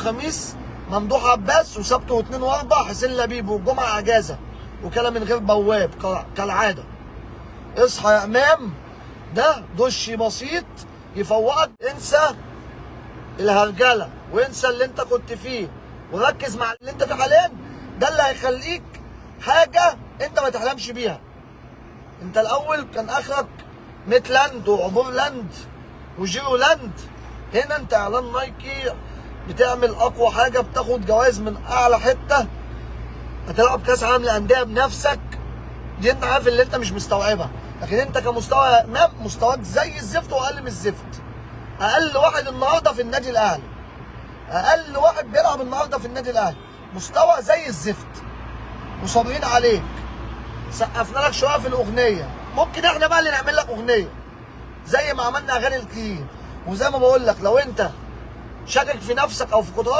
خميس ممدوح عباس وسبت واثنين واربع حسين لبيب والجمعه اجازه وكلام من غير بواب كالعاده. اصحى يا امام، ده دش بسيط يفوقك. انسى الهرجله وانسى اللي انت كنت فيه وركز مع اللي انت فيه حاليا. ده اللي هيخليك حاجه انت ما تحلمش بيها. انت الاول كان اخرك ميتلاند وعبور لاند وجيرو لاند. هنا انت اعلان نايكي، بتعمل اقوى حاجه، بتاخد جوائز من اعلى حته، هتلعب كاس عالم للانديه بنفسك. دي انت عارف اللي انت مش مستوعبها، لكن انت كمستوى يا امام مستواك زي الزفت واقل من الزفت. اقل واحد النهارده في النادي الاهلي، اقل واحد بيلعب النهارده في النادي الاهلي مستوى زي الزفت. وصابرين عليك، سقفنا لك شويه في الاغنيه، ممكن احنا بقى اللي نعمل لك اغنيه زي ما عملنا اغاني كتير. وزي ما بقول لك، لو انت شاكك في نفسك او في قدراتك